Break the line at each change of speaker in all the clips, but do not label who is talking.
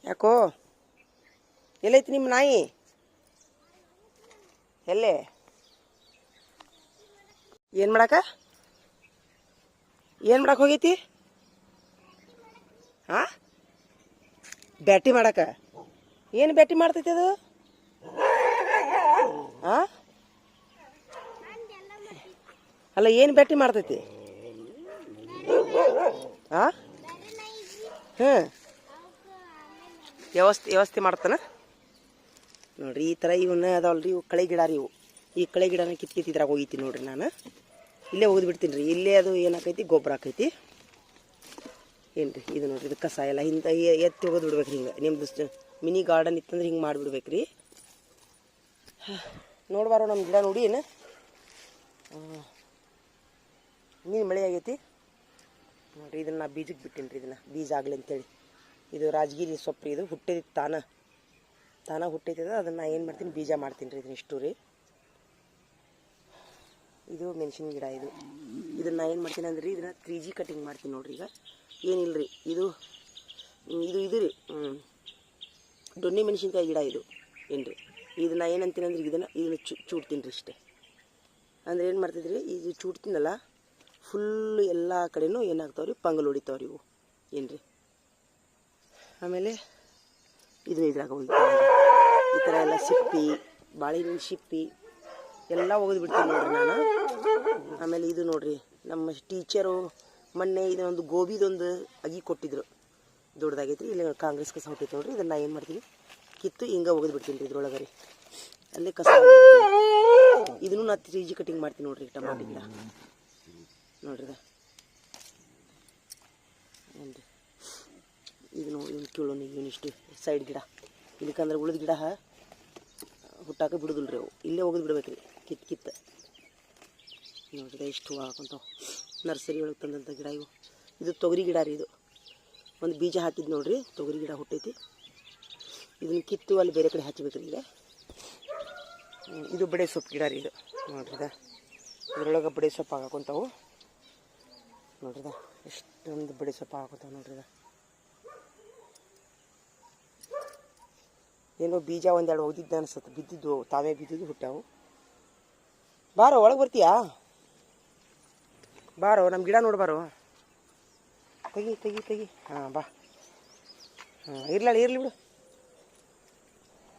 ಯಾಕೋ ಎಲ್ಲೈತಿ ನಿಮ್ಮ ನಾಯಿ? ಎಲ್ಲೇ? ಏನು ಮಾಡಾಕ ಹೋಗೈತಿ? ಹಾಂ, ಬ್ಯಾಟಿ ಮಾಡಾಕ? ಏನು ಬ್ಯಾಟಿ ಮಾಡ್ತೈತಿ ಅದು? ಹಾಂ, ಅಲ್ಲ ಏನು ಬ್ಯಾಟಿ ಮಾಡ್ತೈತಿ? ಹಾಂ, ಹಾಂ, ವ್ಯವಸ್ಥೆ ಮಾಡ್ತಾನ ನೋಡ್ರಿ. ಈ ಥರ ಇವನ್ನ ಅದಾವಲ್ರಿ, ಇವು ಕಳೆ ಗಿಡ ರೀ. ಈ ಕಳೆ ಗಿಡನ ಕಿತ್ತಿದ್ರಾಗ ಹೋಗಿತೀನಿ ನೋಡ್ರಿ. ನಾನು ಇಲ್ಲೇ ಒಗ್ದು ಬಿಡ್ತೀನಿ ರೀ. ಇಲ್ಲೇ ಅದು ಏನಾಕೈತಿ, ಗೊಬ್ಬರ ಆಕೈತಿ ಏನು ರೀ. ಇದು ನೋಡ್ರಿ, ಇದು ಕಸ ಎಲ್ಲ ಹಿಂದೆ ಎತ್ತಿ ಒಗದು ಬಿಡ್ಬೇಕು. ಹಿಂಗೆ ನಿಮ್ದು ಮಿನಿ ಗಾರ್ಡನ್ ಇತ್ತಂದ್ರೆ ಹಿಂಗೆ ಮಾಡಿಬಿಡ್ಬೇಕು ರೀ. ನೋಡ್ಬಾರೋ ನಮ್ಮ ಗಿಡ ನೋಡಿ. ಏನು ನೀನು ಮಳೆ ಆಗೈತಿ ನೋಡ್ರಿ. ಇದನ್ನು ನಾ ಬೀಜಕ್ಕೆ ಬಿಟ್ಟೀನಿ ರೀ. ಇದನ್ನು ಬೀಜ ಆಗಲಿ ಅಂತೇಳಿ. ಇದು ರಾಜಗಿರಿ ಸೊಪ್ಪು ರೀ. ಇದು ಹುಟ್ಟಿದ ತಾನ ಹುಟ್ಟೈತದ. ಅದನ್ನು ಏನು ಮಾಡ್ತೀನಿ, ಬೀಜ ಮಾಡ್ತೀನಿ ರೀ. ಇದನ್ನ ಇಷ್ಟು ರೀ. ಇದು ಮೆಣಸಿನ ಗಿಡ. ಇದನ್ನು ಏನು ಮಾಡ್ತೀನಿ ಅಂದ್ರೆ ಇದನ್ನು 3G ಕಟಿಂಗ್ ಮಾಡ್ತೀನಿ ನೋಡ್ರಿ. ಈಗ ಏನಿಲ್ಲ ರೀ, ಇದು ರೀ ದೊಣ್ಣೆ ಮೆಣಸಿನ್ಕಾಯಿ ಗಿಡ. ಇದು ಏನು ರೀ, ಇದನ್ನು ಏನಂತೀನಿ ಅಂದ್ರೆ ಇದನ್ನು ಚೂಡ್ತೀನಿ ರೀ ಇಷ್ಟೇ. ಅಂದ್ರೆ ಏನು ಮಾಡ್ತಿದ್ರಿ, ಇದು ಚೂಡ್ತೀನಲ್ಲ ಫುಲ್ಲು ಎಲ್ಲ ಕಡೆನೂ ಏನಾಗ್ತಾವ್ರಿ, ಪಂಗಲ್ ಹೊಡಿತಾವ್ರಿ ಇವು. ಏನು ರೀ, ಆಮೇಲೆ ಇದು ಇದ್ರಾಗ ಹೋಗ್ತಾವೆ ಈ ಥರ ಎಲ್ಲ ಸಿಪ್ಪಿ, ಬಾಳೆಹಣ್ಣಿನ ಸಿಪ್ಪಿ ಎಲ್ಲ ಒಗೆದು ಬಿಡ್ತೀನಿ ನೋಡ್ರಿ ನಾನು. ಆಮೇಲೆ ಇದು ನೋಡ್ರಿ, ನಮ್ಮ ಟೀಚರು ಮೊನ್ನೆ ಇದೊಂದು ಗೋಬಿದೊಂದು ಅಗಿ ಕೊಟ್ಟಿದ್ರು, ದೊಡ್ಡದಾಗೈತ್ರಿ. ಇಲ್ಲಿ ಕಾಂಗ್ರೆಸ್ ಕಸ ಹುಟ್ಟೈತೆ ನೋಡ್ರಿ. ಇದನ್ನು ಏನು ಮಾಡ್ತೀನಿ, ಕಿತ್ತು ಹಿಂಗೆ ಒಗೆದು ಬಿಡ್ತೀನಿ ರೀ ಇದ್ರೊಳಗೆ ರೀ. ಅಲ್ಲೇ ಕಸ ಇದನ್ನು ನಾನು 3G ಕಟಿಂಗ್ ಮಾಡ್ತೀನಿ ನೋಡ್ರಿ. ಟಮಾಟಿ ಗಿಡ ನೋಡ್ರಿ ಏನು ರೀ. ಇದು ನೋಡಿ, ಇವ್ನು ಕೀಳೋನು ಇವನಿಷ್ಟು ಸೈಡ್ ಗಿಡ. ಇಲ್ಲಿಕಂದ್ರೆ ಉಳಿದ ಗಿಡ ಹುಟ್ಟಾಕ ಬಿಡುದಿಲ್ಲ ರೀ. ಅವು ಇಲ್ಲೇ ಒಗೆದು ಬಿಡ್ಬೇಕು ರೀ, ಕಿತ್ತು ನೋಡ್ರಿ. ಇಷ್ಟು ಹಾಕೊಂತಾವೆ ನರ್ಸರಿ ಒಳಗೆ ತಂದಂಥ ಗಿಡ ಇವು. ಇದು ತೊಗರಿ ಗಿಡ ರೀ. ಇದು ಒಂದು ಬೀಜ ಹಾಕಿದ್ದು ನೋಡ್ರಿ, ತೊಗರಿ ಗಿಡ ಹುಟ್ಟೈತಿ. ಇದನ್ನು ಕಿತ್ತು ಅಲ್ಲಿ ಬೇರೆ ಕಡೆ ಹಚ್ಚಬೇಕು ರೀ. ಈಗ ಇದು ಬಡೆ ಸೊಪ್ಪು ಗಿಡ ರೀ. ಇದು ನೋಡ್ರಿದ, ಇದ್ರೊಳಗೆ ಬಡೆ ಸೊಪ್ಪು ಹಾಕೊಂತಾವು ನೋಡ್ರಿದ. ಎಷ್ಟೊಂದು ಬಡೆ ಸೊಪ್ಪು ಹಾಕೊಂತಾವೆ ನೋಡ್ರಿದ. ಏನೋ ಬೀಜ ಒಂದೆರಡು ಒಗ್ದಿದ್ದ ಅನ್ಸುತ್ತೆ, ಬಿದ್ದಿದ್ದು ತಾವೇ ಬಿದ್ದಿದ್ದು ಹುಟ್ಟಾವು. ಬಾರೋ ಒಳಗೆ ಬರ್ತೀಯಾ? ಬಾರೋ ನಮ್ಮ ಗಿಡ ನೋಡ್ಬಾರೋ. ತೆಗಿ. ಹಾಂ ಬಾ. ಹಾಂ ಇರ್ಲಿ ಬಿಡು.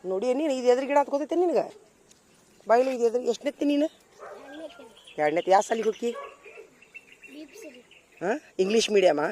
ನೋಡಿ ನೀನು ಇದು ಎದ್ರ ಗಿಡ ಅಂತ ಗೊತ್ತೈತೆ ನಿನಗೆ? ಬಾಯಿಲಿ ಇದು ಎದ್ರ ಎಷ್ಟನೆತ್ತಿ ನೀನು? ಎರಡನೇತಿ. ಯಾವ ಸಾಲಿಗೆ ಹೋಗಿ? ಹಾಂ, ಇಂಗ್ಲೀಷ್ ಮೀಡಿಯಮಾ?